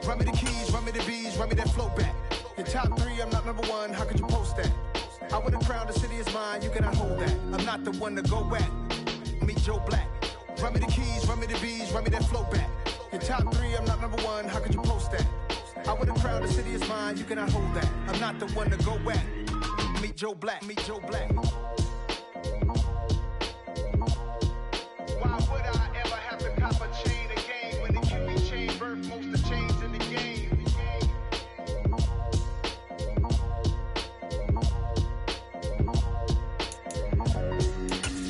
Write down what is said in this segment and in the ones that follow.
Run me the keys, run me the bees, run me that flow back. Your top 3, I'm not number 1, how could you post that? I would have crowned the city is mine, you cannot hold that. I'm not the one to go at. Meet Joe Black. Run me the keys, run me the bees, run me that flow back. Your top 3, I'm not number 1, how could you post that? I would have crowned the city is mine, you cannot hold that. I'm not the one to go at. Meet Joe Black, meet Joe Black. Why would I ever have to cop a chain again when it can be chain birth most of chains in the game?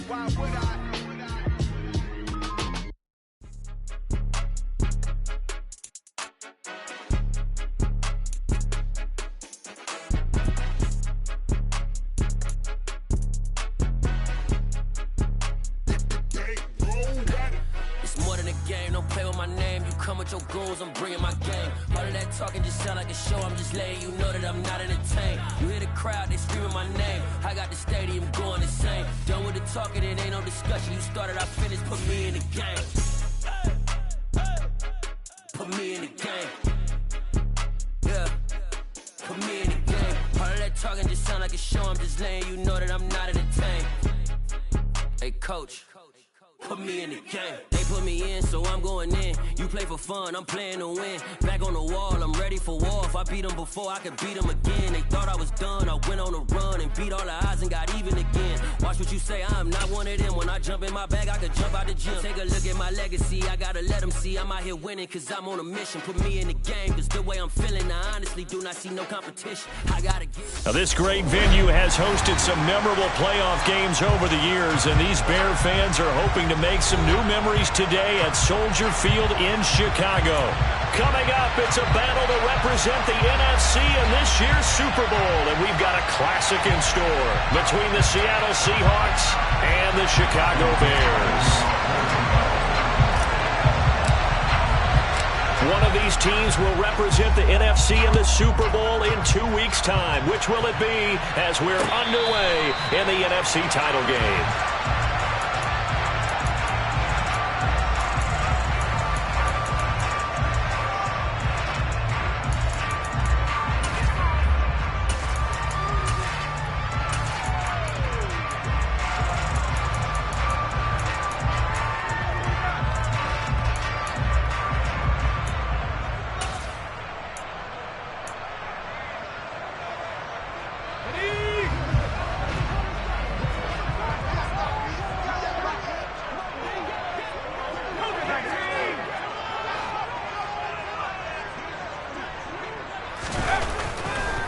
Why would I? Your goals, I'm bringing my game. All of that talking just sound like a show. I'm just letting you know that I'm not entertained. You hear the crowd, they screaming my name. I got the stadium going insane. Done with the talking, it ain't no discussion. You started, I finished, put me in the game. Put me in the game. Yeah, put me in the game. All of that talking just sound like a show. I'm just letting you know that I'm not entertained. Hey, coach. Put me in the game. They put me in, so I'm going in. You play for fun, I'm playing to win. Back on the wall, I'm ready for war. If I beat them before, I could beat them again. They thought I was done, I went on a run and beat all the odds and got even again. Watch what you say, I'm not one of them. When I jump in my bag, I could jump out the gym. Take a look at my legacy, I gotta let them see I'm out here winning, cause I'm on a mission. Put me in the game, cause the way I'm feeling, I honestly do not see no competition. I gotta get... Now, this great venue has hosted some memorable playoff games over the years, and these Bear fans are hoping to make some new memories today at Soldier Field in Chicago. Coming up, it's a battle to represent the NFC in this year's Super Bowl, and we've got a classic in store between the Seattle Seahawks and the Chicago Bears. One of these teams will represent the NFC in the Super Bowl in 2 weeks' time. Which will it be as we're underway in the NFC title game?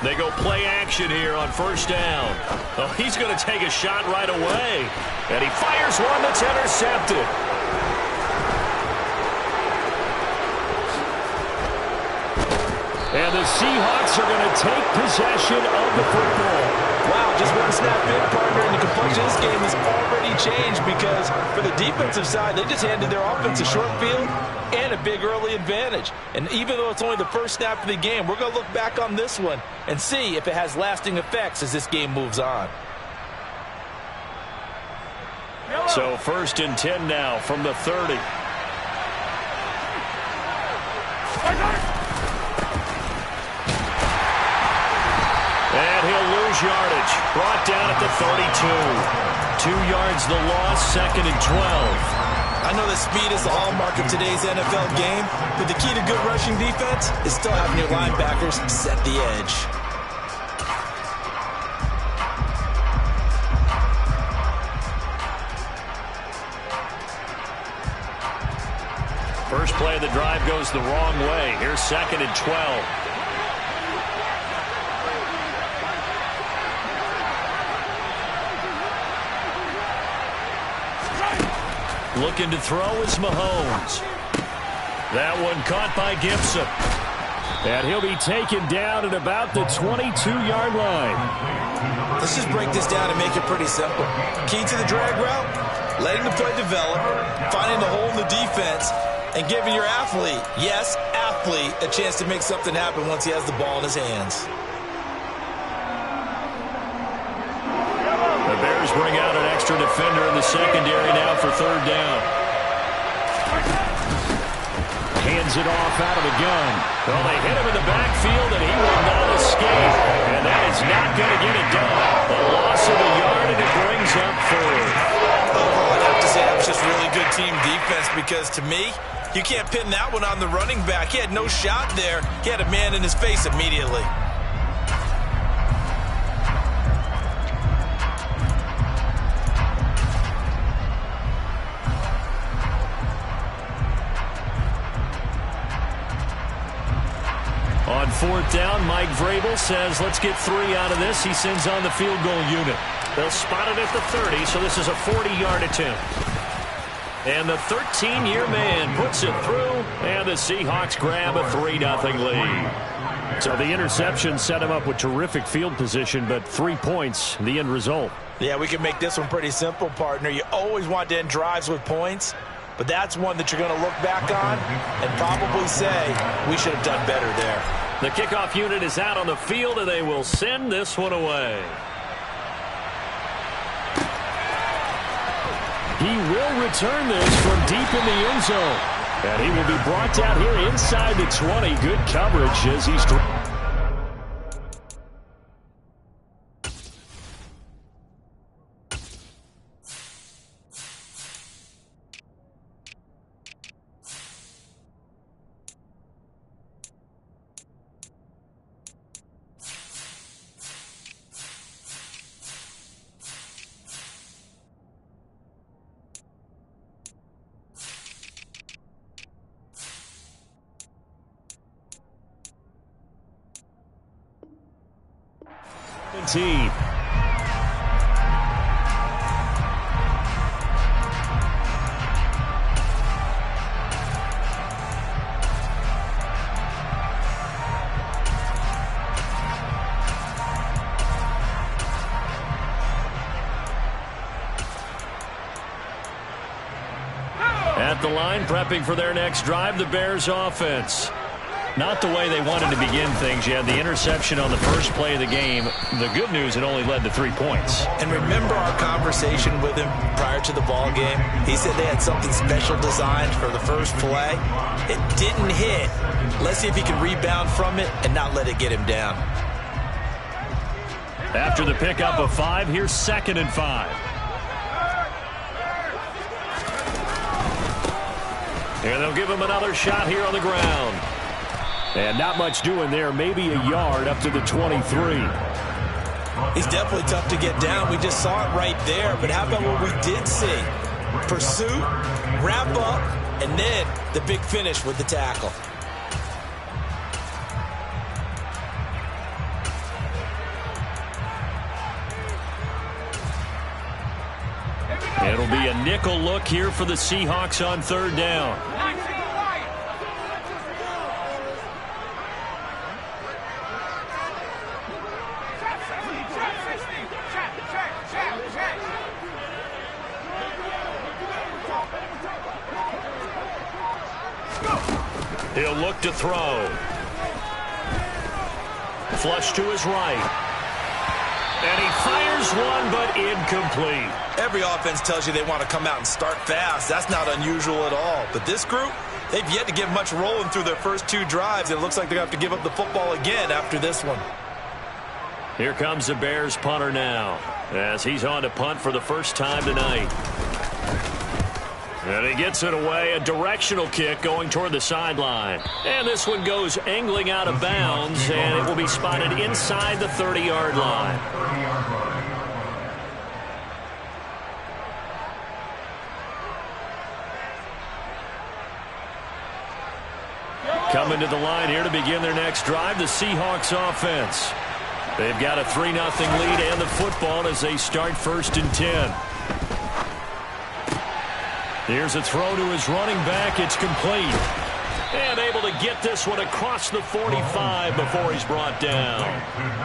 They go play action here on first down. Oh, he's going to take a shot right away. And he fires one that's intercepted. And the Seahawks are going to take possession of the football. Wow, just one snap in, partner, and the complexion of this game has already changed because for the defensive side, they just handed their offense a short field and a big early advantage. And even though it's only the first snap of the game, we're going to look back on this one and see if it has lasting effects as this game moves on. So 1st and 10 now from the 30. And he'll lose yardage. Brought down at the 32. 2 yards the loss, 2nd and 12. I know that speed is the hallmark of today's NFL game, but the key to good rushing defense is still having your linebackers set the edge. First play of the drive goes the wrong way. Here's 2nd and 12. Looking to throw is Mahomes. That one caught by Gibson. And he'll be taken down at about the 22-yard line. Let's just break this down and make it pretty simple. Key to the drag route, letting the play develop, finding the hole in the defense, and giving your athlete, yes, athlete, a chance to make something happen once he has the ball in his hands. The Bears bring out an extra defender in the secondary now for 3rd down. Hand hands it off out of the gun. Well, they hit him in the backfield, and he will not escape. And that is not going to get it done. A loss of a yard, and it brings up fourth. Overall, I'd have to say that was just really good team defense because, to me, you can't pin that one on the running back. He had no shot there. He had a man in his face immediately. On fourth down, Mike Vrabel says, let's get 3 out of this. He sends on the field goal unit. They'll spot it at the 30, so this is a 40-yard attempt. And the 13-year man puts it through, and the Seahawks grab a 3-0 lead. So the interception set him up with terrific field position, but 3 points, the end result. Yeah, we can make this one pretty simple, partner. You always want to end drives with points, but that's one that you're going to look back on and probably say, we should have done better there. The kickoff unit is out on the field, and they will send this one away. He will return this from deep in the end zone. And he will be brought down here inside the 20. Good coverage as he's... Team. At the line, prepping for their next drive, the Bears offense. Not the way they wanted to begin things. You had the interception on the first play of the game. The good news, it only led to 3 points. And remember our conversation with him prior to the ball game? He said they had something special designed for the first play. It didn't hit. Let's see if he can rebound from it and not let it get him down. After the pickup of 5, here's 2nd and 5. And they'll give him another shot here on the ground. And not much doing there, maybe a yard up to the 23. He's definitely tough to get down. We just saw it right there. But how about what we did see? Pursuit, wrap up, and then the big finish with the tackle. It'll be a nickel look here for the Seahawks on 3rd down. He'll look to throw. Flush to his right. And he fires one, but incomplete. Every offense tells you they want to come out and start fast. That's not unusual at all. But this group, they've yet to get much rolling through their first 2 drives. It looks like they're going to have to give up the football again after this one. Here comes the Bears punter now, as he's on to punt for the first time tonight. And he gets it away, a directional kick going toward the sideline. And this one goes angling out of bounds, and it will be spotted inside the 30-yard line. Coming to the line here to begin their next drive, the Seahawks offense. They've got a 3-0 lead and the football as they start 1st and 10. Here's a throw to his running back. It's complete. And able to get this one across the 45 before he's brought down.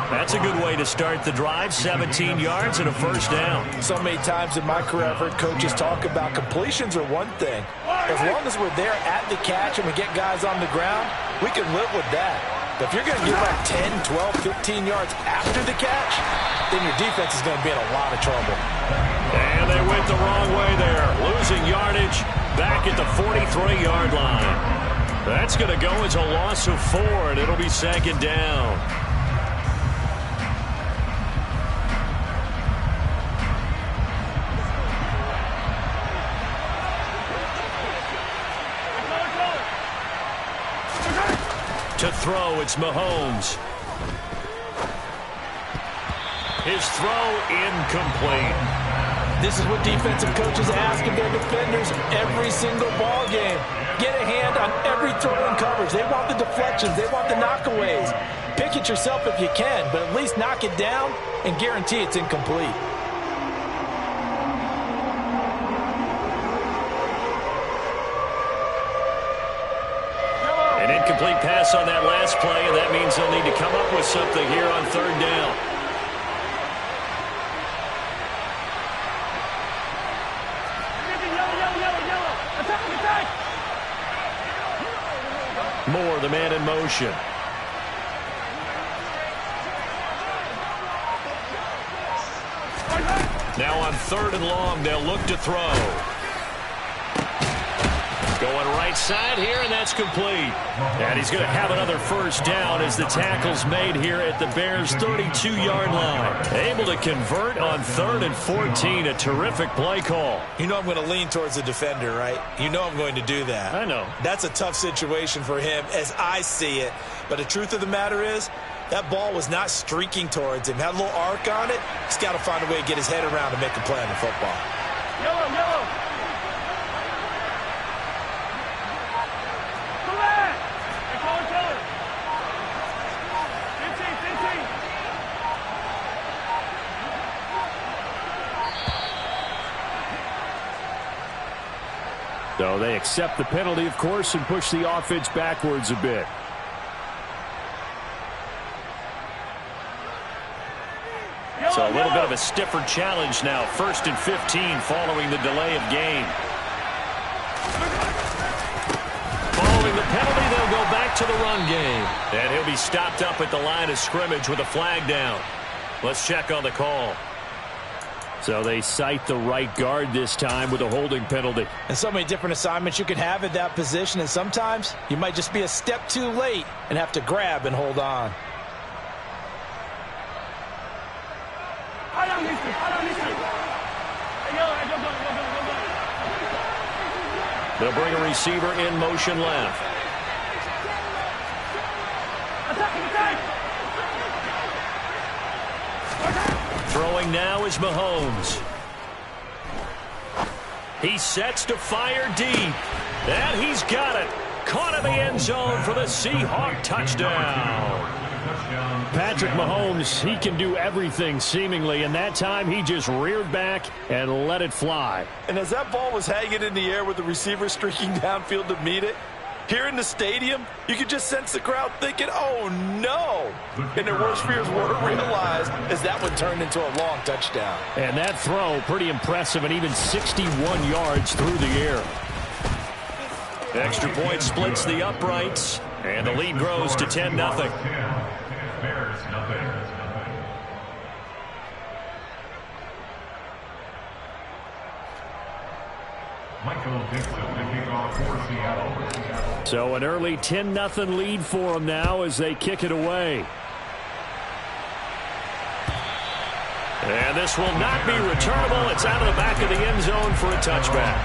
That's a good way to start the drive. 17 yards and a 1st down. So many times in my career I've heard coaches talk about completions are one thing. As long as we're there at the catch and we get guys on the ground, we can live with that. But if you're going to give up 10, 12, 15 yards after the catch, then your defense is going to be in a lot of trouble. And they went the wrong way there. Losing yardage back at the 43-yard line. That's going to go as a loss of 4, and it'll be 2nd down. To throw, it's Mahomes. His throw incomplete. This is what defensive coaches ask of their defenders every single ball game. Get a hand on every throw in coverage. They want the deflections. They want the knockaways. Pick it yourself if you can, but at least knock it down and guarantee it's incomplete. An incomplete pass on that last play, and that means they'll need to come up with something here on 3rd down. Moore, the man in motion. Now on 3rd and long, they'll look to throw. Going right side here, and that's complete. And he's going to have another 1st down as the tackle's made here at the Bears' 32-yard line. Able to convert on 3rd and 14. A terrific play call. You know I'm going to lean towards the defender, right? You know I'm going to do that. I know. That's a tough situation for him as I see it. But the truth of the matter is, that ball was not streaking towards him. Had a little arc on it. He's got to find a way to get his head around to make a play on the football. Yellow. So they accept the penalty, of course, and push the offense backwards a bit. So a little bit of a stiffer challenge now. 1st and 15 following the delay of game. Following the penalty, they'll go back to the run game. And he'll be stopped up at the line of scrimmage with a flag down. Let's check on the call. So they cite the right guard this time with a holding penalty. And so many different assignments you can have at that position, and sometimes you might just be a step too late and have to grab and hold on. They'll bring a receiver in motion left. Throwing now is Mahomes. He sets to fire deep. And he's got it. Caught in the end zone for the Seahawk touchdown. Patrick Mahomes, he can do everything seemingly, and that time he just reared back and let it fly. And as that ball was hanging in the air with the receiver streaking downfield to meet it, here in the stadium, you could just sense the crowd thinking, oh no! And their worst fears were realized as that one turned into a long touchdown. And that throw, pretty impressive, and even 61 yards through the air. Extra point splits the uprights, and the lead grows to 10-0. So an early 10-0 lead for them now as they kick it away. And this will not be returnable. It's out of the back of the end zone for a touchback.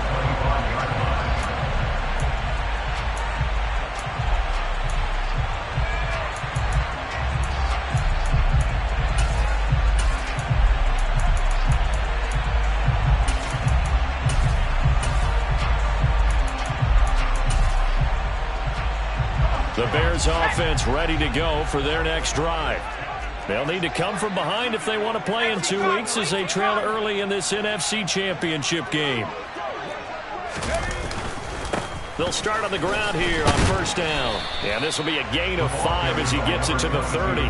The Bears offense ready to go for their next drive. They'll need to come from behind if they want to play in 2 weeks as they trail early in this NFC Championship game. They'll start on the ground here on 1st down. And this will be a gain of 5 as he gets it to the 30.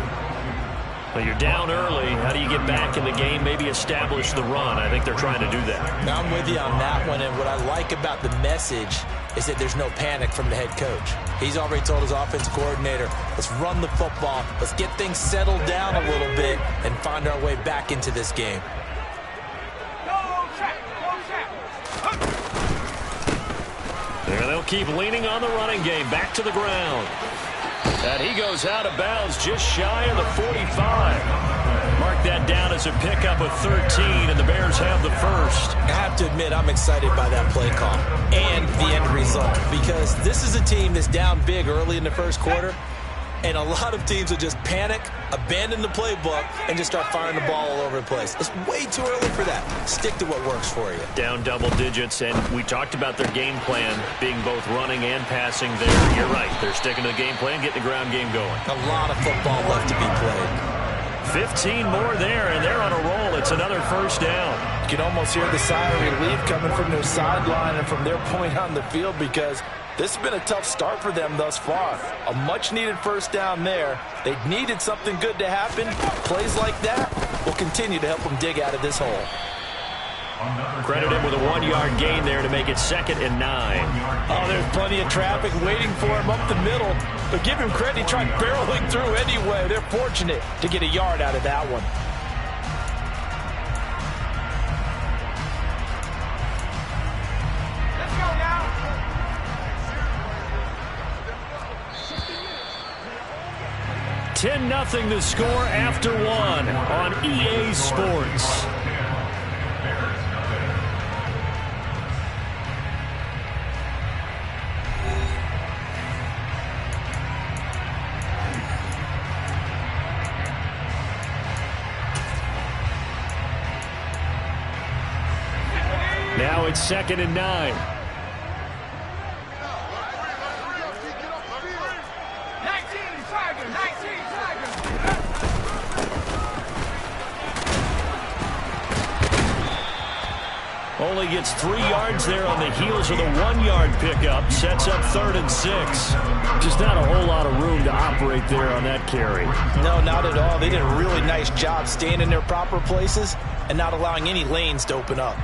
Well, you're down early. How do you get back in the game, maybe establish the run? I think they're trying to do that. Now I'm with you on that one, and what I like about the message is that there's no panic from the head coach. He's already told his offensive coordinator, let's run the football, let's get things settled down a little bit and find our way back into this game. And And they'll keep leaning on the running game. Back to the ground. And he goes out of bounds just shy of the 45. Mark that down as a pickup of 13, and the Bears have the first. I have to admit, I'm excited by that play call and the end result, because this is a team that's down big early in the first quarter, and a lot of teams will just panic, abandon the playbook, and just start firing the ball all over the place. It's way too early for that. Stick to what works for you. Down double digits, and we talked about their game plan being both running and passing there. You're right. They're sticking to the game plan, getting the ground game going. A lot of football left to be played. 15 more there, and they're on a roll. It's another first down. You can almost hear the sigh of relief coming from their sideline and from their point on the field, because this has been a tough start for them thus far. A much-needed first down there. They needed something good to happen. Plays like that will continue to help them dig out of this hole. Credit him with a 1-yard gain there to make it 2nd and 9. Oh, there's plenty of traffic waiting for him up the middle. But give him credit, he tried barreling through anyway. They're fortunate to get a yard out of that one. Let's go now. 10-0 the score after 1 on EA Sports. Now it's 2nd and 9. Only gets 3 yards there on the heels of the 1-yard pickup. Sets up 3rd and 6. Just not a whole lot of room to operate there on that carry. No, not at all. They did a really nice job staying in their proper places and not allowing any lanes to open up.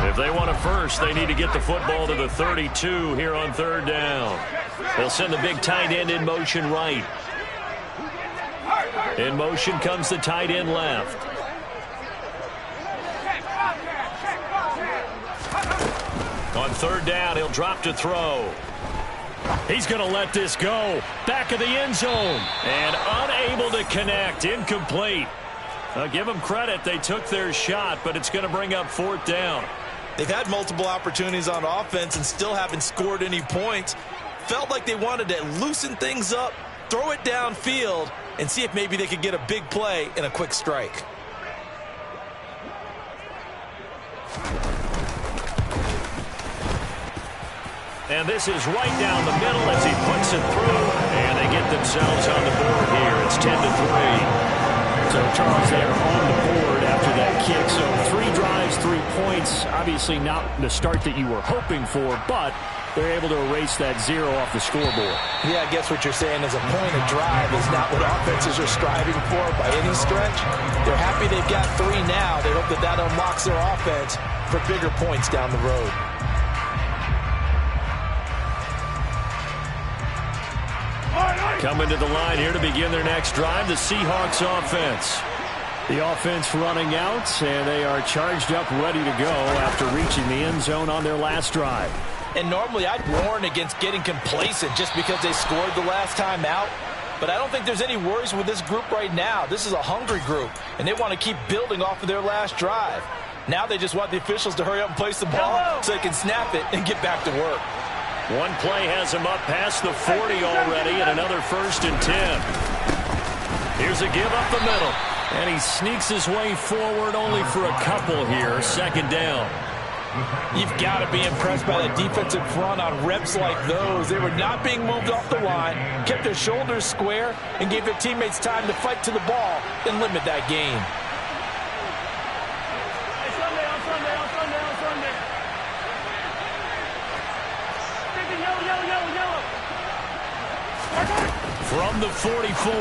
If they want a first, they need to get the football to the 32 here on 3rd down. They'll send the big tight end in motion right. In motion comes the tight end left. On 3rd down, he'll drop to throw. He's going to let this go. Back of the end zone. And unable to connect. Incomplete. I'll give them credit. They took their shot, but it's going to bring up 4th down. They've had multiple opportunities on offense and still haven't scored any points. Felt like they wanted to loosen things up, throw it downfield, and see if maybe they could get a big play and a quick strike. And this is right down the middle as he puts it through. And they get themselves on the board here. It's 10-3. So, Charles, they are on the board after that kick. So 3 drives, 3 points. Obviously not the start that you were hoping for, but they're able to erase that 0 off the scoreboard. Yeah, I guess what you're saying is a point of drive is not what offenses are striving for by any stretch. They're happy they've got 3 now. They hope that that unlocks their offense for bigger points down the road. Coming to the line here to begin their next drive, the Seahawks offense. The offense running out, and they are charged up, ready to go after reaching the end zone on their last drive. And normally I'd warn against getting complacent just because they scored the last time out. But I don't think there's any worries with this group right now. This is a hungry group, and they want to keep building off of their last drive. Now they just want the officials to hurry up and place the ball so they can snap it and get back to work. One play has him up past the 40 already, and another 1st and 10. Here's a give up the middle, and he sneaks his way forward only for a couple here. 2nd down. You've got to be impressed by the defensive front on reps like those. They were not being moved off the line, kept their shoulders square, and gave their teammates time to fight to the ball and limit that gain. From the 44,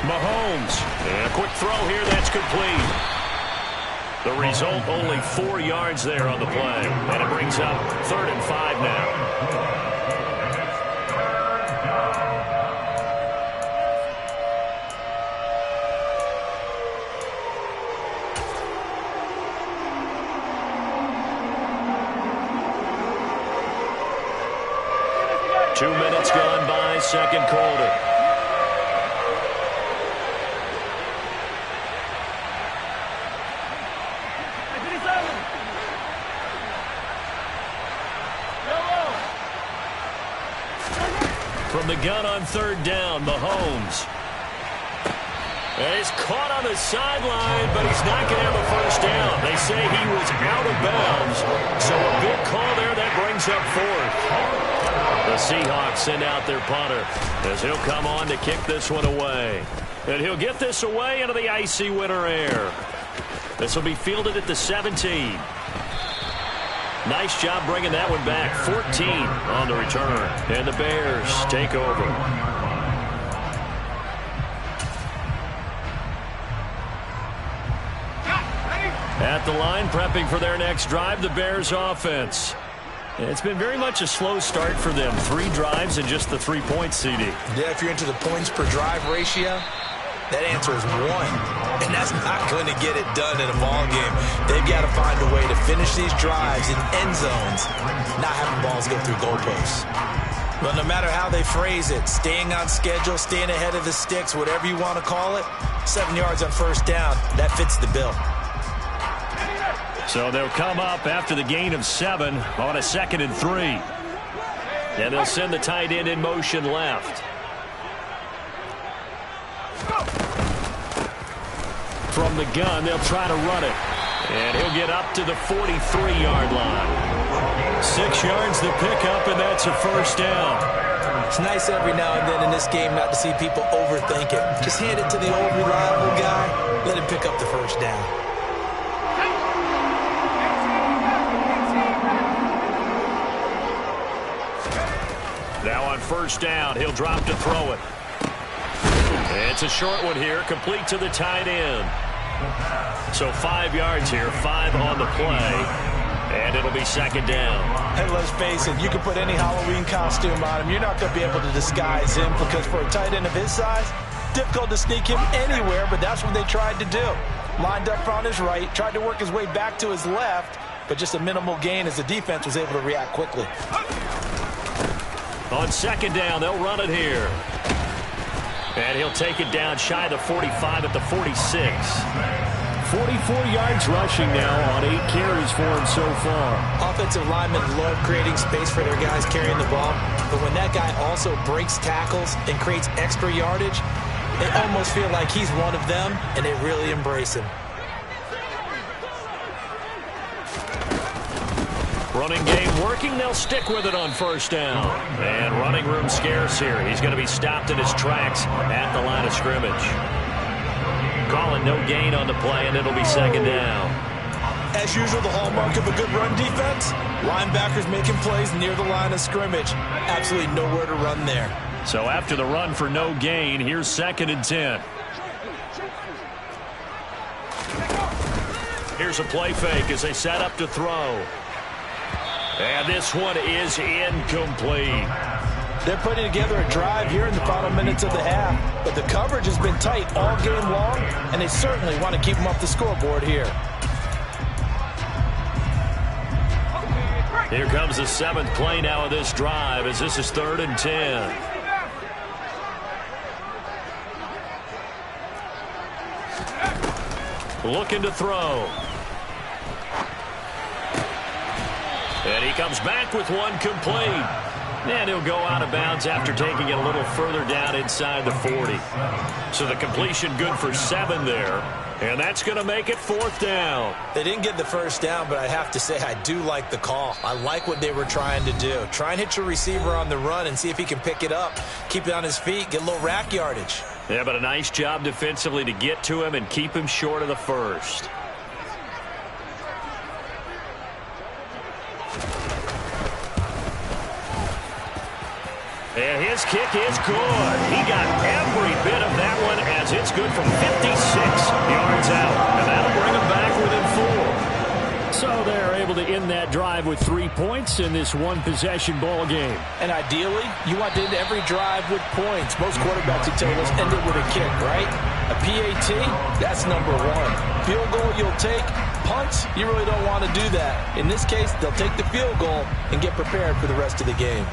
Mahomes. And a quick throw here, that's complete. The result, only 4 yards there on the play. And it brings up 3rd and 5 now. 2 minutes gone by, second quarter. From the gun on third down, Mahomes. And he's caught on the sideline, but he's not going to have a first down. They say he was out of bounds, so a big call there that brings up fourth. The Seahawks send out their punter as he'll come on to kick this one away. And he'll get this away into the icy winter air. This will be fielded at the 17. Nice job bringing that one back. 14 on the return. And the Bears take over. At the line, prepping for their next drive, the Bears offense. It's been very much a slow start for them. 3 drives and just the 3 points, CD. Yeah, if you're into the points per drive ratio, that answer is 1. And that's not going to get it done in a ball game. They've got to find a way to finish these drives in end zones, not having balls go through goalposts. But no matter how they phrase it, staying on schedule, staying ahead of the sticks, whatever you want to call it, 7 yards on first down, that fits the bill. So they'll come up after the gain of 7 on a 2nd and 3. And they'll send the tight end in motion left. From the gun, they'll try to run it. And he'll get up to the 43-yard line. 6 yards to pick up, and that's a first down. It's nice every now and then in this game not to see people overthink it. Just hand it to the old reliable guy. Let him pick up the first down. Now on first down, he'll drop to throw it. It's a short one here, complete to the tight end. So 5 yards here, 5 on the play, and it'll be second down. And let's face it, you can put any Halloween costume on him. You're not going to be able to disguise him because for a tight end of his size, difficult to sneak him anywhere, but that's what they tried to do. Lined up on his right, tried to work his way back to his left, but just a minimal gain as the defense was able to react quickly. On second down, they'll run it here. And he'll take it down shy of the 45 at the 46. 44 yards rushing now on 8 carries for him so far. Offensive linemen love creating space for their guys carrying the ball, but when that guy also breaks tackles and creates extra yardage, they almost feel like he's one of them, and they really embrace him. Running game working. They'll stick with it on first down. And running room scarce here. He's going to be stopped in his tracks at the line of scrimmage. Calling no gain on the play, and it'll be second down. As usual, the hallmark of a good run defense, linebackers making plays near the line of scrimmage. Absolutely nowhere to run there. So after the run for no gain, here's second and 10. Here's a play fake as they set up to throw. And this one is incomplete. They're putting together a drive here in the final minutes of the half, but the coverage has been tight all game long, and they certainly want to keep them off the scoreboard here. Here comes the 7th play now of this drive as this is 3rd and 10. Looking to throw. And he comes back with one complete. And he'll go out of bounds after taking it a little further down inside the 40. So the completion good for 7 there. And that's going to make it 4th down. They didn't get the first down, but I have to say I do like the call. I like what they were trying to do. Try and hit your receiver on the run and see if he can pick it up. Keep it on his feet, get a little rack yardage. Yeah, but a nice job defensively to get to him and keep him short of the first. And his kick is good. He got every bit of that one as it's good from 56 yards out. And that'll bring him back within 4. So they're able to end that drive with 3 points in this one-possession ball game. And ideally, you want to end every drive with points. Most quarterbacks would tell us end it with a kick, right? A PAT, that's number 1. Field goal you'll take. Punts, you really don't want to do that. In this case, they'll take the field goal and get prepared for the rest of the game.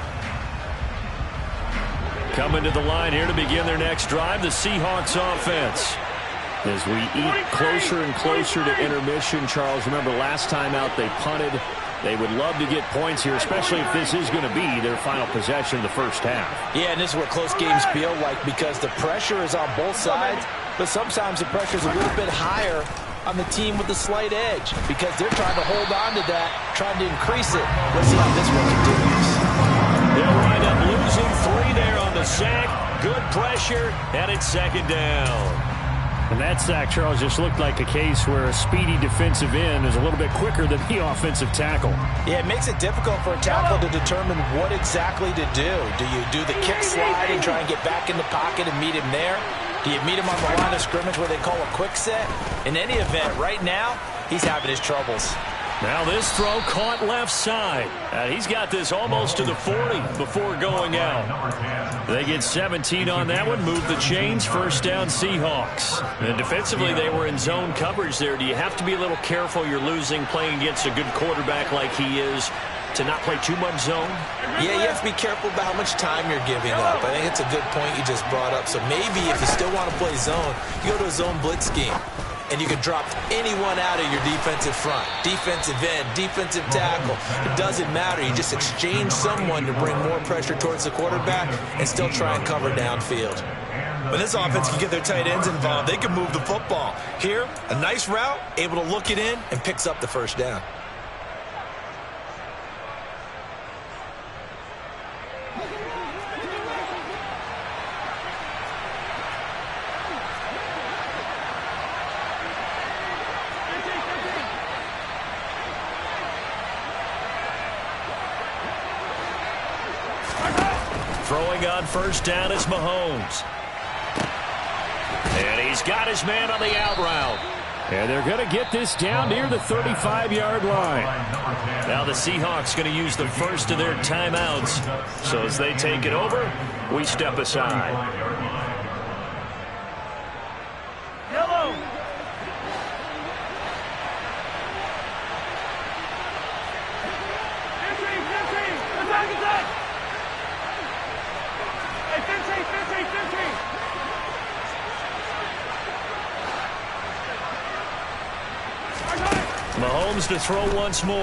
Coming to the line here to begin their next drive, the Seahawks offense. As we eat closer and closer to intermission, Charles, remember last time out they punted. They would love to get points here, especially if this is going to be their final possession of the first half. Yeah, and this is what close games feel like because the pressure is on both sides, but sometimes the pressure is a little bit higher on the team with the slight edge because they're trying to hold on to that, trying to increase it. Let's see how this one continues. They'll wind up losing 3 there on the sack. Good pressure, and it's second down. And that sack, Charles, just looked like a case where a speedy defensive end is a little bit quicker than the offensive tackle. Yeah, it makes it difficult for a tackle to determine what exactly to do. Do you do the kick slide and try and get back in the pocket and meet him there? Do you meet him on the line of scrimmage where they call a quick set? In any event, right now, he's having his troubles. Now this throw caught left side. He's got this almost to the 40 before going out. They get 17 on that one, move the chains, first down Seahawks. And defensively they were in zone coverage there. Do you have to be a little careful you're losing playing against a good quarterback like he is to not play too much zone? Yeah, you have to be careful about how much time you're giving up. I think it's a good point you just brought up. So maybe if you still want to play zone, you go to a zone blitz scheme. And you can drop anyone out of your defensive front, defensive end, defensive tackle. It doesn't matter. You just exchange someone to bring more pressure towards the quarterback and still try and cover downfield. When this offense can get their tight ends involved, they can move the football. Here, a nice route, able to look it in, and picks up the first down. Throwing on first down is Mahomes. And he's got his man on the out route. And they're going to get this down near the 35-yard line. Now the Seahawks going to use the first of their timeouts. So as they take it over, we step aside. Mahomes to throw once more.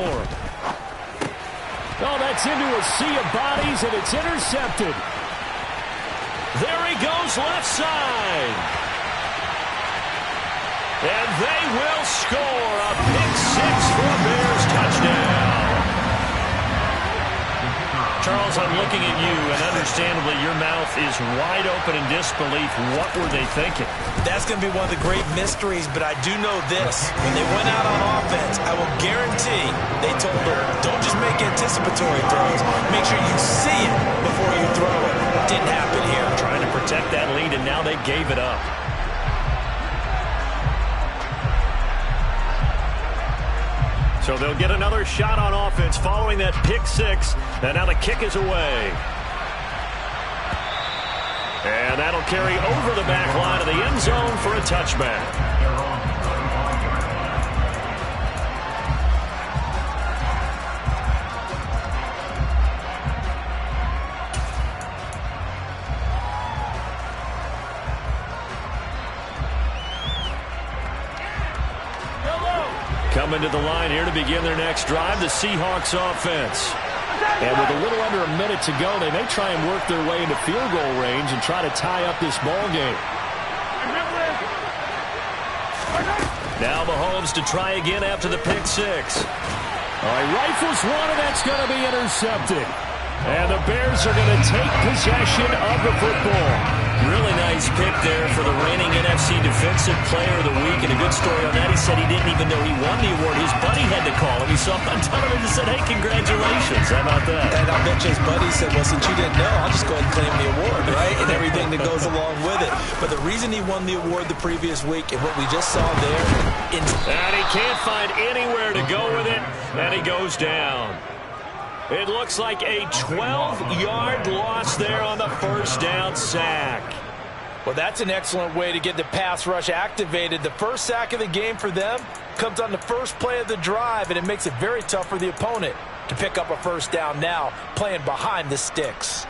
Oh, that's into a sea of bodies, and it's intercepted. There he goes left side. And they will score a pick six for a Bears touchdown. Charles, I'm looking at you, and understandably your mouth is wide open in disbelief. What were they thinking? That's going to be one of the great mysteries, but I do know this. When they went out on offense, I will guarantee they told her, don't just make anticipatory throws. Make sure you see it before you throw it. Didn't happen here. Trying to protect that lead, and now they gave it up. So they'll get another shot on offense following that pick six. And now the kick is away. And that'll carry over the back line of the end zone for a touchback. Coming to the line here to begin their next drive, the Seahawks offense. And with a little under a minute to go, they may try and work their way into field goal range and try to tie up this ball game. Now Mahomes to try again after the pick six. All right, rifles one, and that's going to be intercepted. And the Bears are going to take possession of the football. Really nice pick there for the reigning NFC Defensive Player of the Week. And a good story on that, he said he didn't even know he won the award. His buddy had to call him. He saw him on television and said, hey, congratulations. How about that? And I bet you his buddy said, well, since you didn't know, I'll just go ahead and claim the award, right? And everything that goes along with it. But the reason he won the award the previous week and what we just saw there. And he can't find anywhere to go with it. And he goes down. It looks like a 12-yard loss there on the first down sack. Well, that's an excellent way to get the pass rush activated. The first sack of the game for them comes on the first play of the drive, and it makes it very tough for the opponent to pick up a first down now, playing behind the sticks.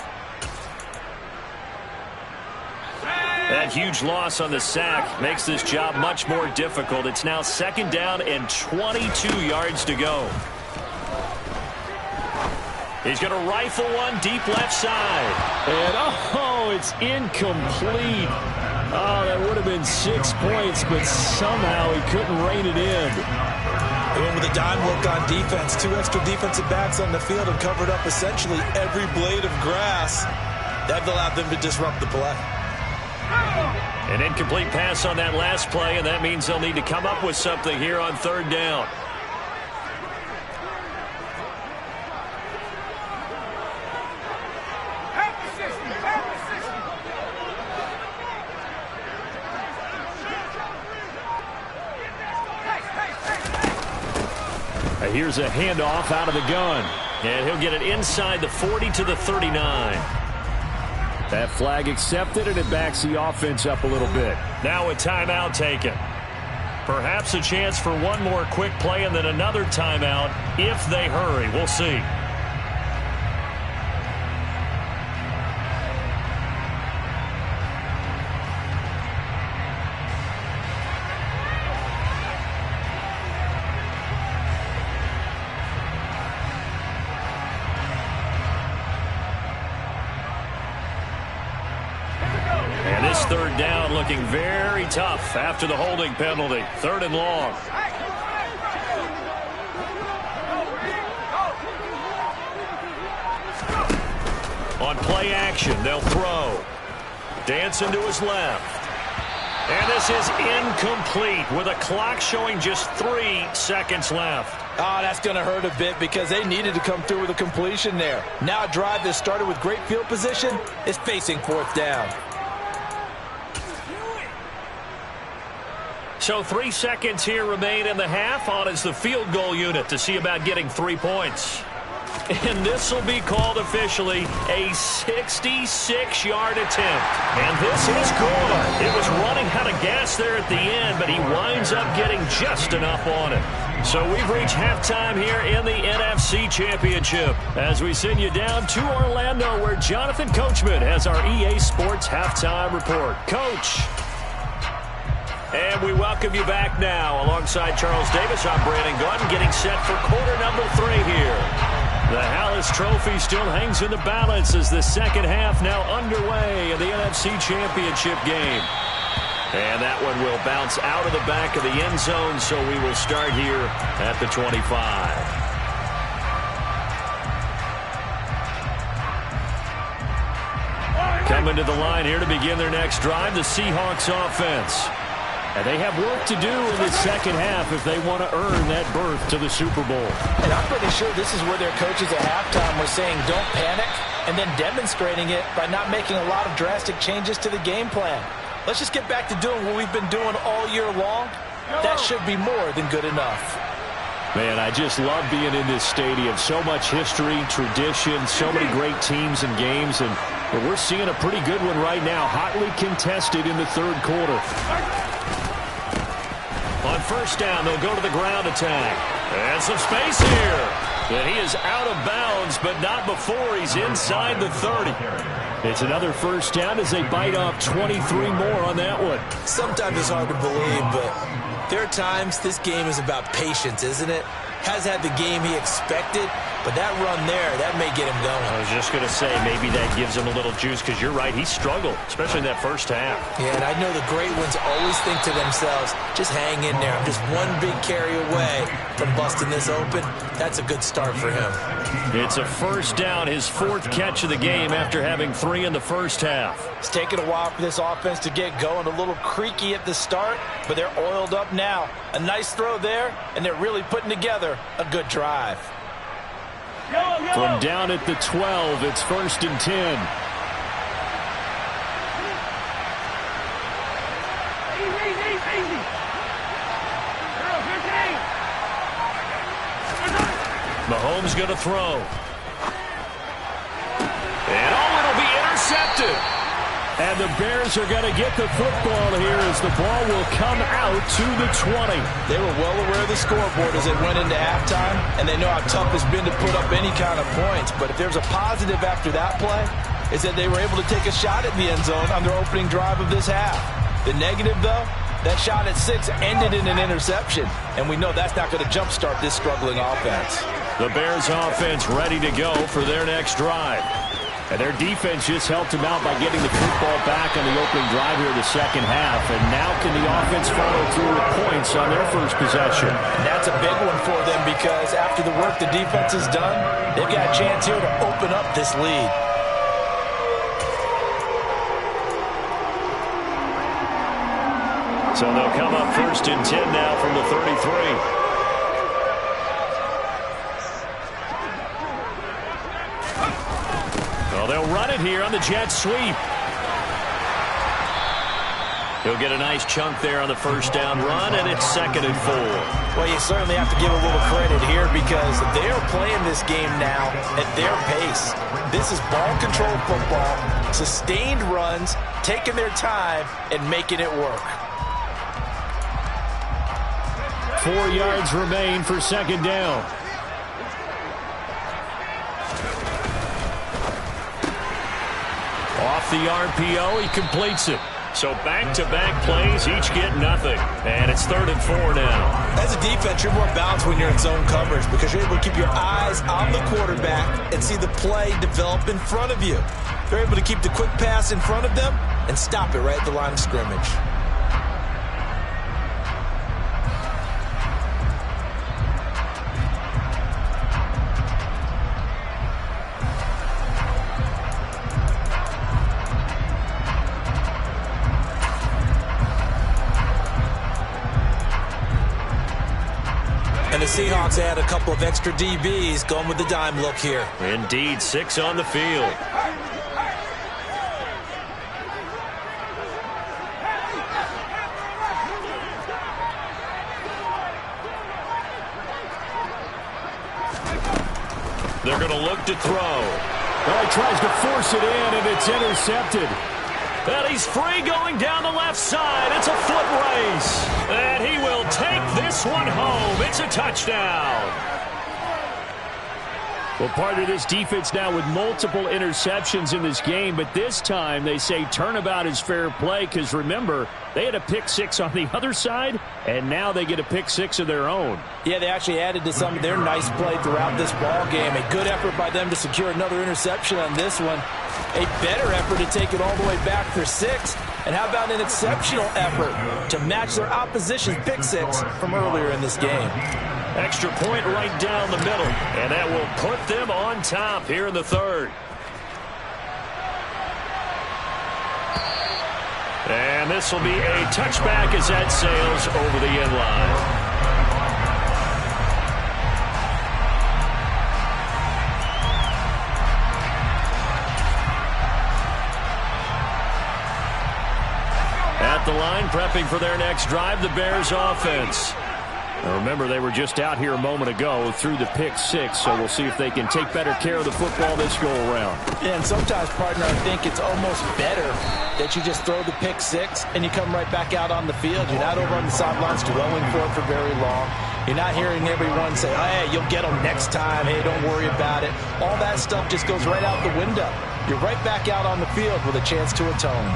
That huge loss on the sack makes this job much more difficult. It's now 2nd down and 22 yards to go. He's going to rifle one deep left side. And, oh, it's incomplete. Oh, that would have been 6 points, but somehow he couldn't rein it in. They went with a dime look on defense. 2 extra defensive backs on the field and covered up essentially every blade of grass. That allowed them to disrupt the play. An incomplete pass on that last play, and that means they'll need to come up with something here on 3rd down. Here's a handoff out of the gun. And he'll get it inside the 40 to the 39. That flag accepted, and it backs the offense up a little bit. Now a timeout taken. Perhaps a chance for one more quick play and then another timeout if they hurry. We'll see. And this 3rd down looking very tough after the holding penalty. 3rd and long. On play action, they'll throw. Dancing to his left. And this is incomplete with a clock showing just 3 seconds left. Oh, that's going to hurt a bit because they needed to come through with a completion there. Now a drive that started with great field position is facing 4th down. So 3 seconds here remain in the half. On is the field goal unit to see about getting 3 points. And this will be called officially a 66-yard attempt. And this is good. It was running out of gas there at the end, but he winds up getting just enough on it. So we've reached halftime here in the NFC Championship as we send you down to Orlando where Jonathan Coachman has our EA Sports Halftime Report. Coach. And we welcome you back now. Alongside Charles Davis, I'm Brandon Gordon getting set for quarter number 3 here. The Hallis Trophy still hangs in the balance as the second half now underway in the NFC Championship game. And that one will bounce out of the back of the end zone, so we will start here at the 25. Coming to the line here to begin their next drive, the Seahawks offense. And they have work to do in the second half if they want to earn that berth to the Super Bowl. And I'm pretty sure this is where their coaches at halftime were saying don't panic and then demonstrating it by not making a lot of drastic changes to the game plan. Let's just get back to doing what we've been doing all year long. That should be more than good enough. Man, I just love being in this stadium. So much history, tradition, so many great teams and games. And we're seeing a pretty good one right now, hotly contested in the 3rd quarter. On 1st down, they'll go to the ground attack. And some space here. And he is out of bounds, but not before he's inside the 30. It's another 1st down as they bite off 23 more on that one. Sometimes it's hard to believe, but there are times this game is about patience, isn't it? Has had the game he expected, but that run there, that may get him going. I was just going to say, maybe that gives him a little juice, because you're right, he struggled, especially in that 1st half. Yeah, and I know the great ones always think to themselves, just hang in there. I'm just one big carry away from busting this open. That's a good start for him. It's a 1st down, his 4th catch of the game after having 3 in the 1st half. It's taken a while for this offense to get going, a little creaky at the start, but they're oiled up now. A nice throw there, and they're really putting together a good drive. From down at the 12, it's 1st and 10. Mahomes going to throw. And it'll be intercepted. And the Bears are going to get the football here as the ball will come out to the 20. They were well aware of the scoreboard as it went into halftime, and they know how tough it's been to put up any kind of points. But if there's a positive after that play, is that they were able to take a shot at the end zone on their opening drive of this half. The negative, though, that shot at 6 ended in an interception, and we know that's not going to jumpstart this struggling offense. The Bears offense ready to go for their next drive. And their defense just helped them out by getting the football back on the opening drive here in the second half. And now can the offense follow through with points on their first possession? And that's a big one for them because after the work the defense has done, they've got a chance here to open up this lead. So they'll come up 1st and 10 now from the 33. Well, they'll run it here on the jet sweep. He'll get a nice chunk there on the first down run, and it's 2nd and 4. Well, you certainly have to give a little credit here because they're playing this game now at their pace. This is ball control football, sustained runs, taking their time, and making it work. 4 yards remain for 2nd down. Off the RPO, he completes it. So back-to-back plays, each get nothing. And it's 3rd and 4 now. As a defense, you're more balanced when you're in zone coverage because you're able to keep your eyes on the quarterback and see the play develop in front of you. You're able to keep the quick pass in front of them and stop it right at the line of scrimmage. The Seahawks add a couple of extra DBs going with the dime look here. Indeed, 6 on the field. They're going to look to throw. Well, he tries to force it in, and it's intercepted. And he's free going down the left side. It's a foot race. And he will take this one home. It's a touchdown. Well, part of this defense now with multiple interceptions in this game, but this time they say turnabout is fair play because, remember, they had a pick 6 on the other side, and now they get a pick 6 of their own. Yeah, they actually added to some of their nice play throughout this ball game. A good effort by them to secure another interception on this one. A better effort to take it all the way back for 6. And how about an exceptional effort to match their opposition's pick 6 from earlier in this game. Extra point right down the middle. And that will put them on top here in the 3rd. And this will be a touchback as that sails over the end line. At the line, prepping for their next drive, the Bears offense. Now remember, they were just out here a moment ago through the pick 6, so we'll see if they can take better care of the football this go-around. Yeah, and sometimes, partner, I think it's almost better that you just throw the pick 6 and you come right back out on the field. You're not over on the sidelines dwelling for it for very long. You're not hearing everyone say, hey, you'll get them next time. Hey, don't worry about it. All that stuff just goes right out the window. You're right back out on the field with a chance to atone.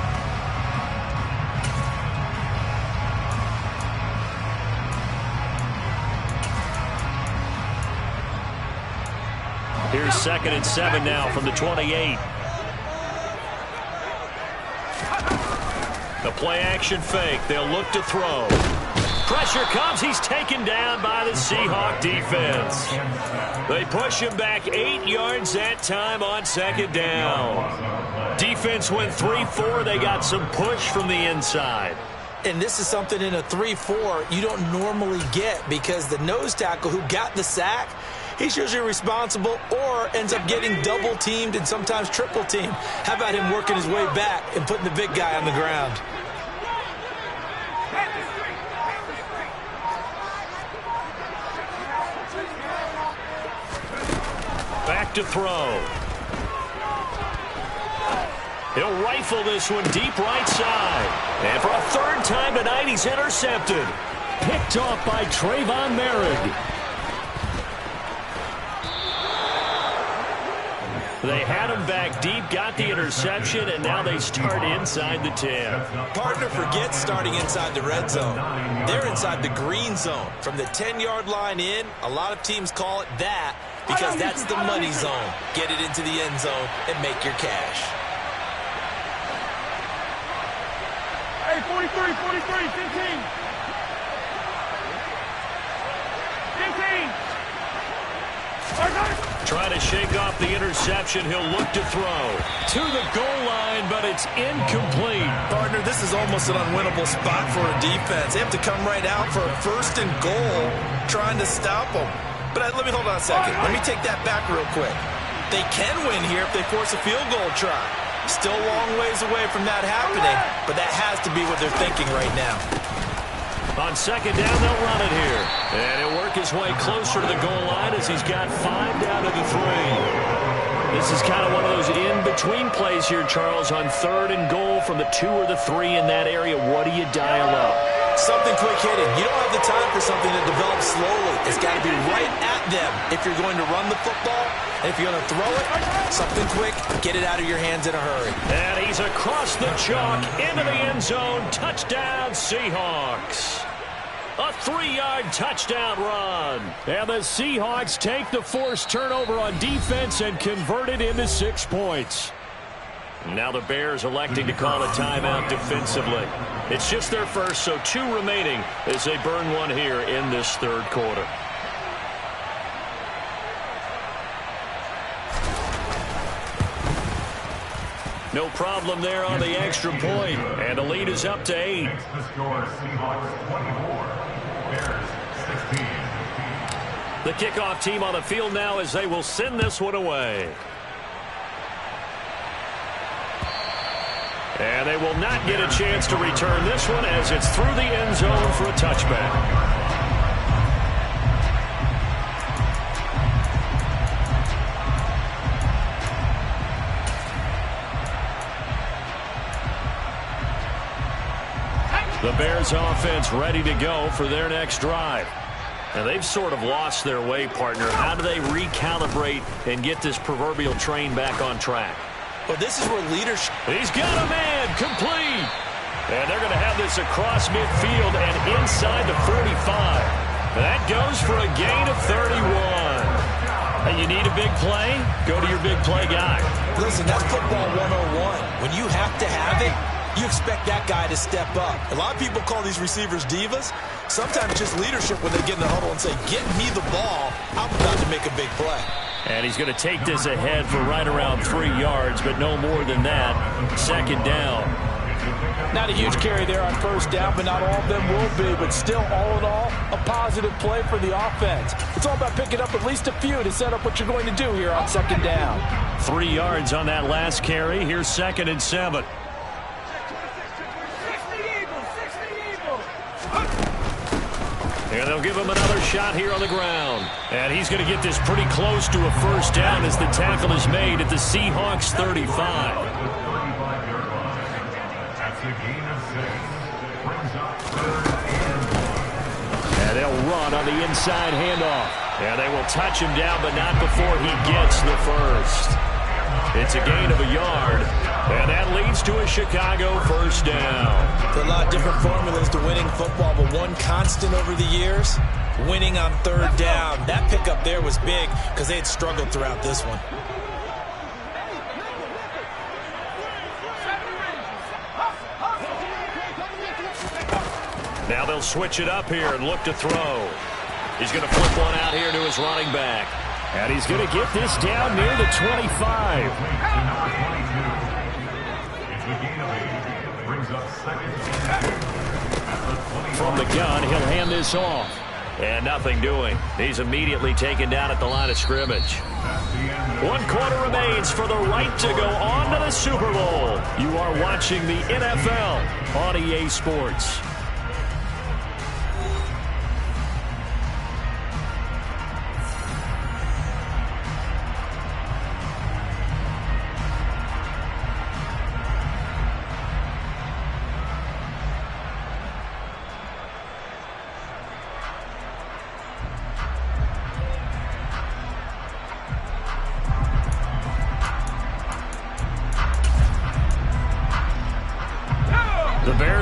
Here's 2nd and 7 now from the 28. The play-action fake. They'll look to throw. Pressure comes. He's taken down by the Seahawk defense. They push him back 8 yards that time on 2nd down. Defense went 3-4. They got some push from the inside. And this is something in a 3-4 you don't normally get because the nose tackle who got the sack, he's usually responsible or ends up getting double-teamed and sometimes triple-teamed. How about him working his way back and putting the big guy on the ground? Back to throw. He'll rifle this one deep right side. And for a 3rd time tonight, he's intercepted. Picked off by Trayvon Merrick. They had him back deep, got the interception, and now they start inside the 10. Partner forgets starting inside the red zone. They're inside the green zone. From the 10-yard line in, a lot of teams call it that because that's the money zone. Get it into the end zone and make your cash. Hey, 43, 15. 15. Trying to shake off the interception. He'll look to throw to the goal line, but it's incomplete. Partner, this is almost an unwinnable spot for a defense. They have to come right out for a 1st and goal trying to stop them. But let me hold on a second. Let me take that back real quick. They can win here if they force a field goal try. Still a long ways away from that happening, but that has to be what they're thinking right now. On 2nd down, they'll run it here. And he'll work his way closer to the goal line as he's got 5 down to the 3. This is kind of one of those in-between plays here, Charles, on 3rd and goal from the 2 or the 3 in that area. What do you dial up? Something quick hitting. You don't have the time for something that develops slowly. It's got to be right at them if you're going to run the football. And if you're going to throw it, something quick, get it out of your hands in a hurry. And he's across the chalk into the end zone. Touchdown, Seahawks. A 3-yard touchdown run. And the Seahawks take the forced turnover on defense and convert it into 6 points. Now the Bears electing to call a timeout defensively. It's just their first, so 2 remaining as they burn one here in this 3rd quarter. No problem there on the extra point, and the lead is up to 8. The kickoff team on the field now as they will send this one away. And they will not get a chance to return this one as it's through the end zone for a touchback. The Bears offense ready to go for their next drive. And they've sort of lost their way, partner. How do they recalibrate and get this proverbial train back on track? Well, this is where leadership... He's got a man, complete. And they're going to have this across midfield and inside the 45. That goes for a gain of 31. And you need a big play? Go to your big play guy. Listen, that's football 101. When you have to have it, you expect that guy to step up. A lot of people call these receivers divas. Sometimes just leadership when they get in the huddle and say, get me the ball. I'm about to make a big play. And he's going to take this ahead for right around 3 yards, but no more than that. 2nd down. Not a huge carry there on 1st down, but not all of them will be. But still, all in all, a positive play for the offense. It's all about picking up at least a few to set up what you're going to do here on 2nd down. 3 yards on that last carry. Here's 2nd and 7. And they'll give him another shot here on the ground. And he's going to get this pretty close to a 1st down as the tackle is made at the Seahawks 35. And they'll run on the inside handoff. And they will touch him down, but not before he gets the 1st. It's a gain of a yard. And that leads to a Chicago 1st down. There are a lot of different formulas to winning football, but one constant over the years, winning on 3rd down. That pickup there was big because they had struggled throughout this one. Now they'll switch it up here and look to throw. He's going to flip one out here to his running back. And he's going to get this down near the 25. From the gun, he'll hand this off. And nothing doing. He's immediately taken down at the line of scrimmage. 1 quarter remains for the right to go on to the Super Bowl. You are watching the NFL on EA Sports.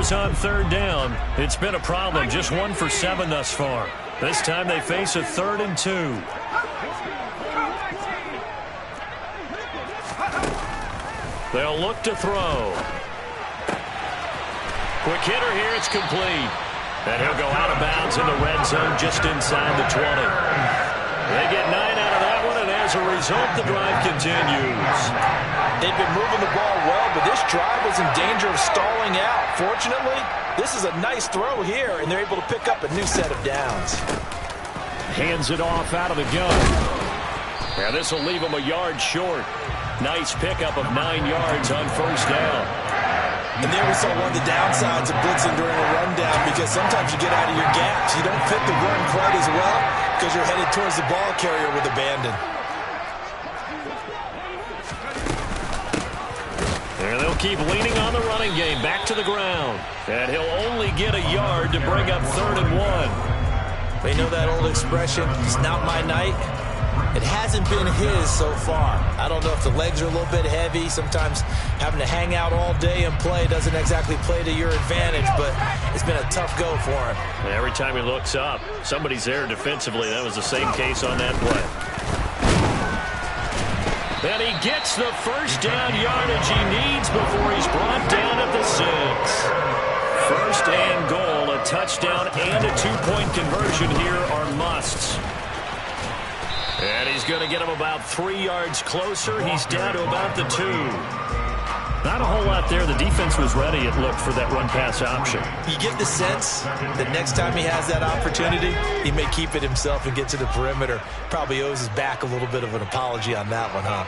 goes on third down. It's been a problem. Just 1 for 7 thus far. This time they face a 3rd and 2. They'll look to throw. Quick hitter here. It's complete. And he'll go out of bounds in the red zone just inside the 20. They get 9 out of that one, and as a result, the drive continues. They've been moving the ball well, but this drive was in danger of stalling out. Fortunately, this is a nice throw here, and they're able to pick up a new set of downs. Hands it off out of the gun. Now this will leave him a yard short. Nice pickup of 9 yards on first down. And there we saw one of the downsides of blitzing during a rundown, because sometimes you get out of your gaps. You don't fit the run quite as well because you're headed towards the ball carrier with abandon. And they'll keep leaning on the running game. Back to the ground. And he'll only get a yard to bring up 3rd and 1. They know that old expression, it's not my night. It hasn't been his so far. I don't know if the legs are a little bit heavy. Sometimes having to hang out all day and play doesn't exactly play to your advantage, but it's been a tough go for him. And every time he looks up, somebody's there defensively. That was the same case on that play. And he gets the first down yardage he needs before he's brought down at the 6. First and goal, a touchdown and a 2-point conversion here are musts. And he's going to get him about 3 yards closer. He's down to about the 2. Not a whole lot there. The defense was ready, it looked, for that run-pass option. You get the sense that next time he has that opportunity, he may keep it himself and get to the perimeter. Probably owes his back a little bit of an apology on that one, huh?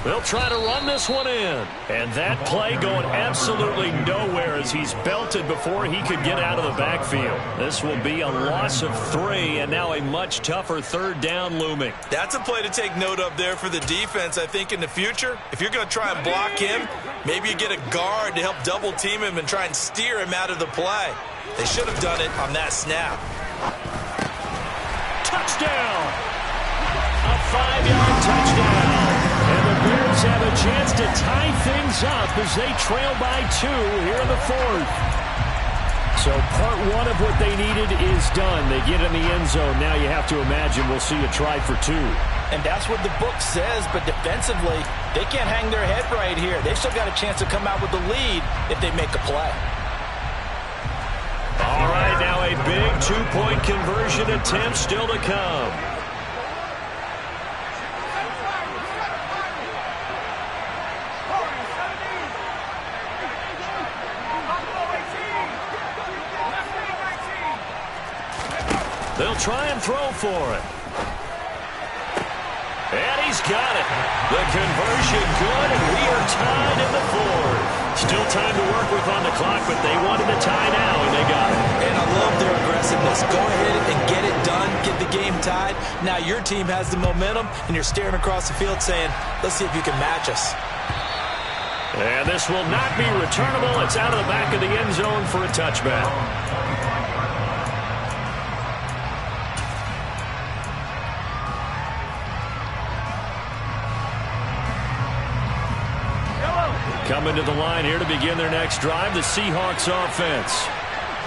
They'll try to run this one in. And that play going absolutely nowhere as he's belted before he could get out of the backfield. This will be a loss of 3, and now a much tougher 3rd down looming. That's a play to take note of there for the defense, I think, in the future. If you're going to try and block him, maybe you get a guard to help double-team him and try and steer him out of the play. They should have done it on that snap. Touchdown! A 5-yard touchdown. And the Bears have a chance to tie things up as they trail by 2 here in the 4th. So part 1 of what they needed is done. They get in the end zone. Now you have to imagine we'll see a try for 2. And that's what the book says, but defensively, they can't hang their head right here. They've still got a chance to come out with the lead if they make a play. All right, now a big 2-point conversion attempt still to come. They'll try and throw for it. And he's got it. The conversion good, and we are tied in the 4th. Still time to work with on the clock, but they wanted to tie now, and they got it. And I love their aggressiveness. Go ahead and get it done, get the game tied. Now your team has the momentum, and you're staring across the field saying, let's see if you can match us. And this will not be returnable. It's out of the back of the end zone for a touchback. Coming to the line here to begin their next drive, the Seahawks offense.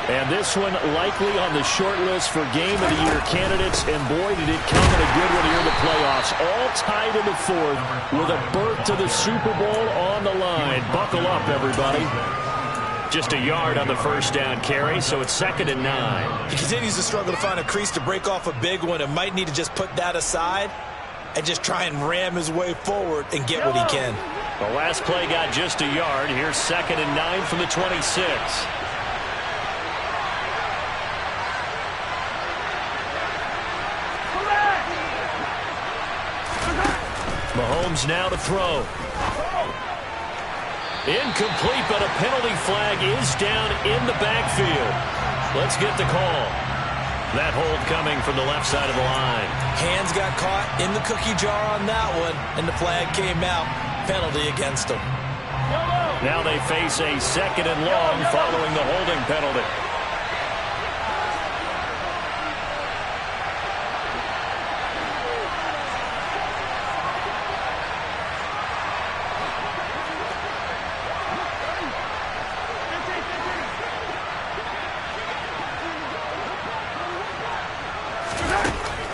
And this one likely on the short list for Game of the Year candidates. And boy, did it come in a good one here in the playoffs. All tied in the 4th with a berth to the Super Bowl on the line. Buckle up, everybody. Just a yard on the first down carry, so it's 2nd and 9. He continues to struggle to find a crease to break off a big one and might need to just put that aside and just try and ram his way forward and get what he can. The last play got just a yard. Here's 2nd and 9 from the 26. Mahomes now to throw. Incomplete, but a penalty flag is down in the backfield. Let's get the call. That hold coming from the left side of the line. Hands got caught in the cookie jar on that one, and the flag came out. Penalty against them. Now they face a 2nd and long following the holding penalty.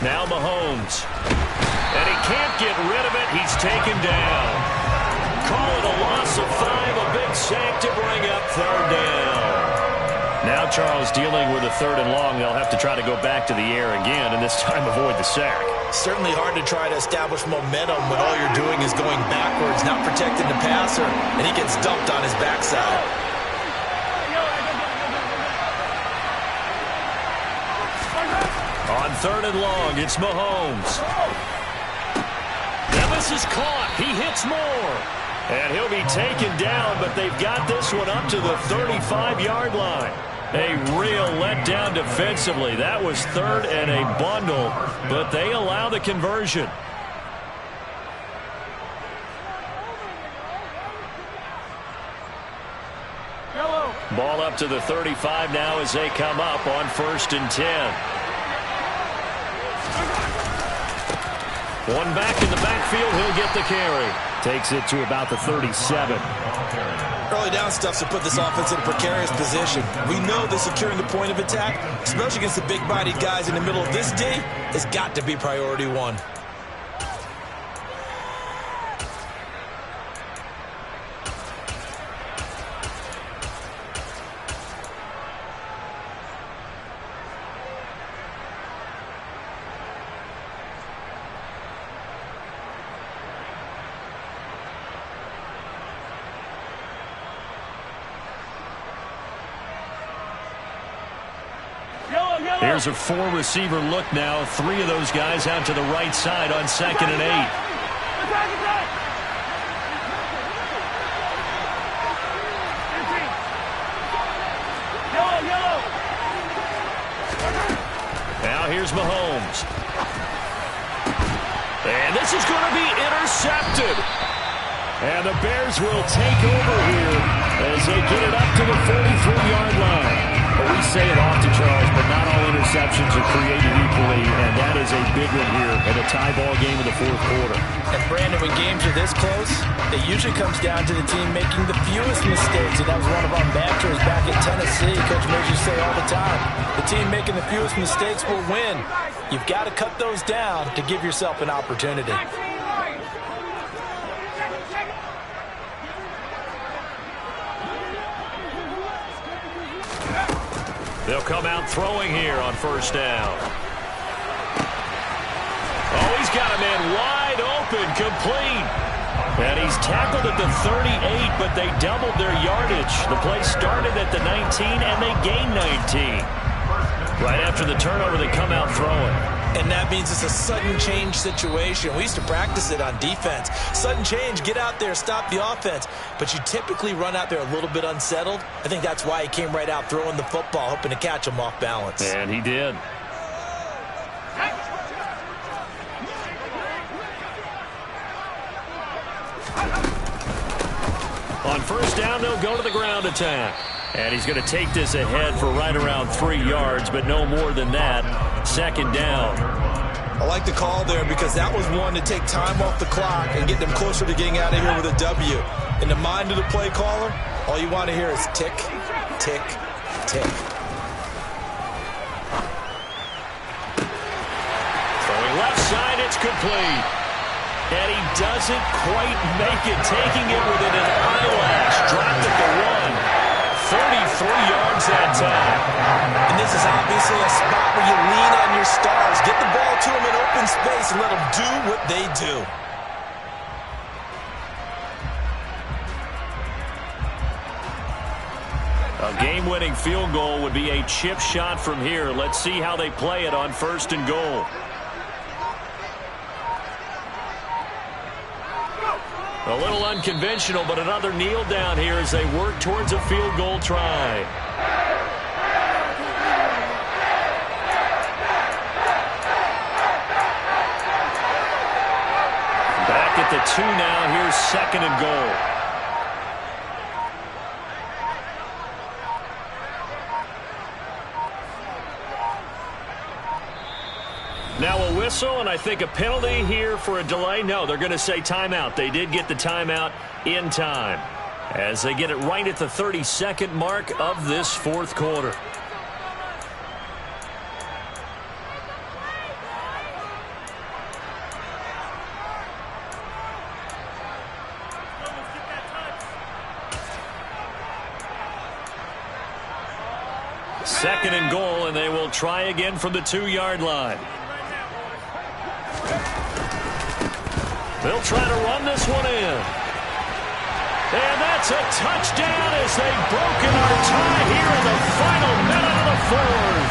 Now Mahomes. And he can't get rid of it. He's taken down. Call it a loss of 5. A big sack to bring up 3rd down. Now Charles dealing with a 3rd and long. They'll have to try to go back to the air again, and this time avoid the sack. Certainly hard to try to establish momentum when all you're doing is going backwards, not protecting the passer, and he gets dumped on his backside. On 3rd and long, it's Mahomes. Now this is caught. He hits more. And he'll be taken down, but they've got this one up to the 35-yard line. A real letdown defensively. That was 3rd and a bundle, but they allow the conversion. Ball up to the 35 now as they come up on 1st and 10. One back in the backfield. He'll get the carry. Takes it to about the 37. Early down stuff to put this offense in a precarious position. We know that securing the point of attack, especially against the big-bodied guys in the middle of this D, has got to be priority 1. Here's a 4-receiver look now. 3 of those guys out to the right side on 2nd and 8. Now here's Mahomes. And this is going to be intercepted. And the Bears will take over here as they get it up to the 43-yard line. Well, we say it often, Charles, but not all interceptions are created equally, and that is a big one here in a tie ball game in the 4th quarter. And, Brandon, when games are this close, it usually comes down to the team making the fewest mistakes, and that was one of our mantras back at Tennessee. Coach Major say all the time, the team making the fewest mistakes will win. You've got to cut those down to give yourself an opportunity. They'll come out throwing here on 1st down. Oh, he's got a man wide open, complete. And he's tackled at the 38, but they doubled their yardage. The play started at the 19, and they gained 19. Right after the turnover, they come out throwing. And that means it's a sudden change situation. We used to practice it on defense. Sudden change, get out there, stop the offense. But you typically run out there a little bit unsettled. I think that's why he came right out throwing the football, hoping to catch him off balance. And he did. On 1st down, they'll go to the ground attack. And he's going to take this ahead for right around 3 yards, but no more than that. 2nd down. I like the call there because that was one to take time off the clock and get them closer to getting out of here with a W. In the mind of the play caller, all you want to hear is tick, tick, tick. Throwing left side, it's complete. And he doesn't quite make it, taking it within an eyelash. Dropped at the 1. 33 yards that time. And this is obviously a spot where you lean on your stars. Get the ball to them in open space and let them do what they do. A game-winning field goal would be a chip shot from here. Let's see how they play it on 1st and goal. A little unconventional, but another kneel down here as they work towards a field goal try. Back at the 2 now. Here's 2nd and goal. Now a whistle, and I think a penalty here for a delay. No, they're going to say timeout. They did get the timeout in time as they get it right at the 32nd mark of this 4th quarter. 2nd and goal, and they will try again from the 2-yard line. They'll try to run this one in. And that's a touchdown as they've broken our tie here in the final minute of the 4th.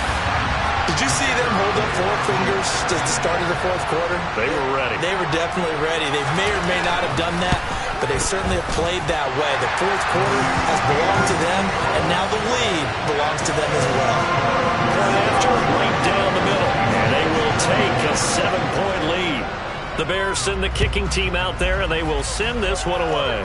Did you see them hold up 4 fingers at the start of the 4th quarter? They were ready. They were definitely ready. They may or may not have done that, but they certainly have played that way. The 4th quarter has belonged to them, and now the lead belongs to them as well. Right after, right down the middle, and they will take a 7-point lead. The Bears send the kicking team out there, and they will send this one away.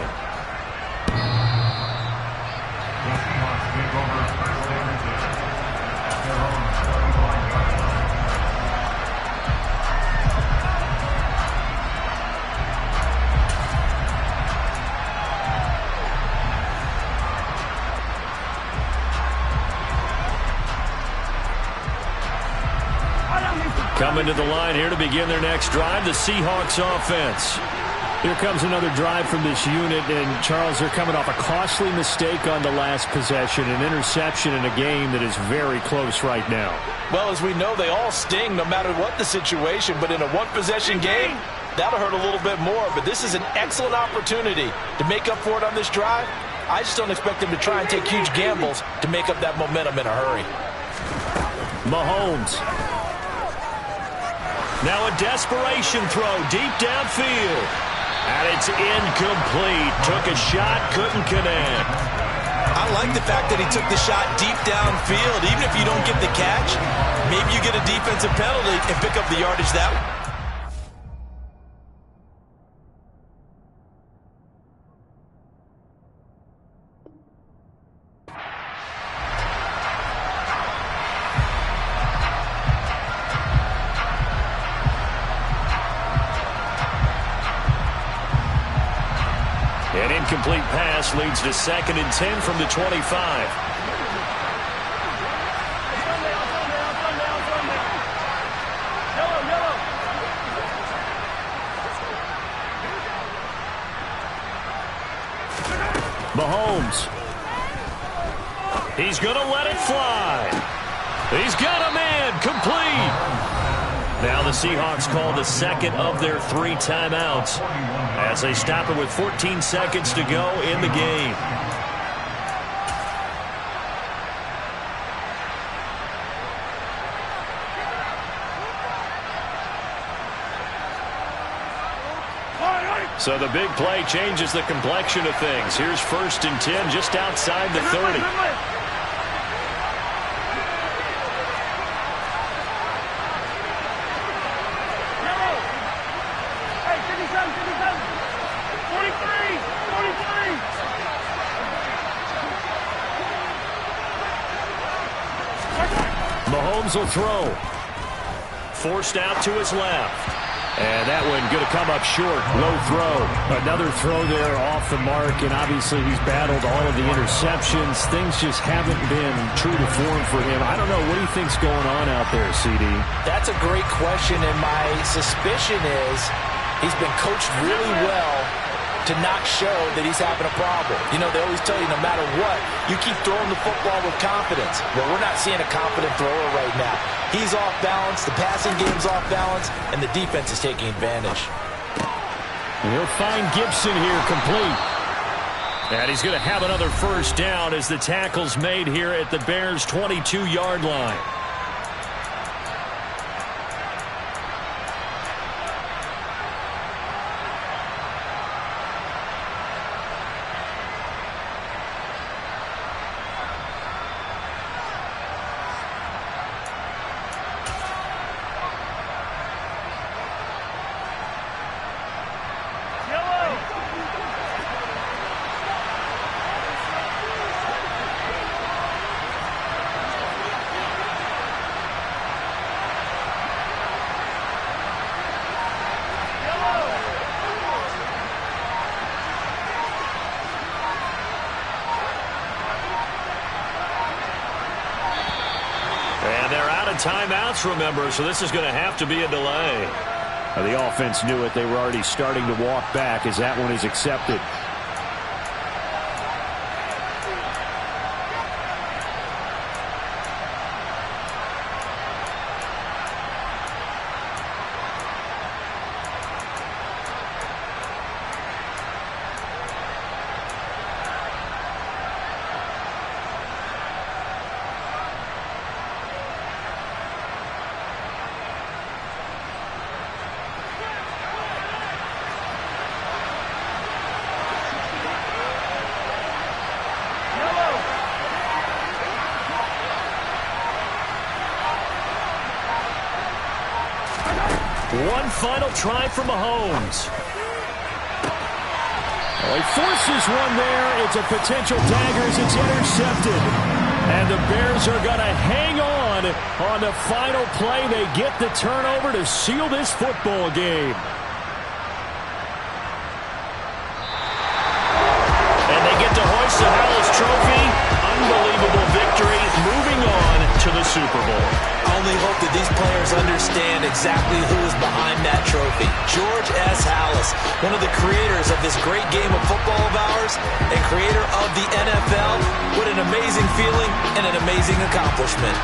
Coming to the line here to begin their next drive, the Seahawks offense. Here comes another drive from this unit, and Charles, they're coming off a costly mistake on the last possession, an interception in a game that is very close right now. Well, as we know, they all sting no matter what the situation, but in a one-possession game, that'll hurt a little bit more. But this is an excellent opportunity to make up for it on this drive. I just don't expect them to try and take huge gambles to make up that momentum in a hurry. Mahomes. Now a desperation throw deep downfield. And it's incomplete. Took a shot, couldn't connect. I like the fact that he took the shot deep downfield. Even if you don't get the catch, maybe you get a defensive penalty and pick up the yardage that way. An incomplete pass leads to 2nd and 10 from the 25. Mahomes. He's going to let it fly. He's got a man complete. Now the Seahawks call the 2nd of their 3 timeouts as they stop it with 14 seconds to go in the game. So the big play changes the complexion of things. Here's 1st and 10 just outside the 30. Mahomes will throw. Forced out to his left. And that one going to come up short. Low throw. Another throw there off the mark, and obviously he's battled all of the interceptions. Things just haven't been true to form for him. I don't know. What do you think's going on out there, CD? That's a great question, and my suspicion is he's been coached really well to not show that he's having a problem. You know, they always tell you no matter what, you keep throwing the football with confidence. Well, we're not seeing a confident thrower right now. He's off balance, the passing game's off balance, and the defense is taking advantage. He'll find Gibson here complete. And he's going to have another 1st down as the tackle's made here at the Bears' 22-yard line. Timeouts, remember, so this is going to have to be a delay. The offense knew it. They were already starting to walk back as that one is accepted. One final try from Mahomes. Well, he forces one there. It's a potential dagger as it's intercepted. And the Bears are going to hang on the final play. They get the turnover to seal this football game. And they get to hoist the Hallis Trophy. Unbelievable victory. Moving on to the Super Bowl. I only hope that these players understand exactly who is behind that trophy. George S. Hallis, one of the creators of this great game of football of ours and creator of the NFL. What an amazing feeling and an amazing accomplishment.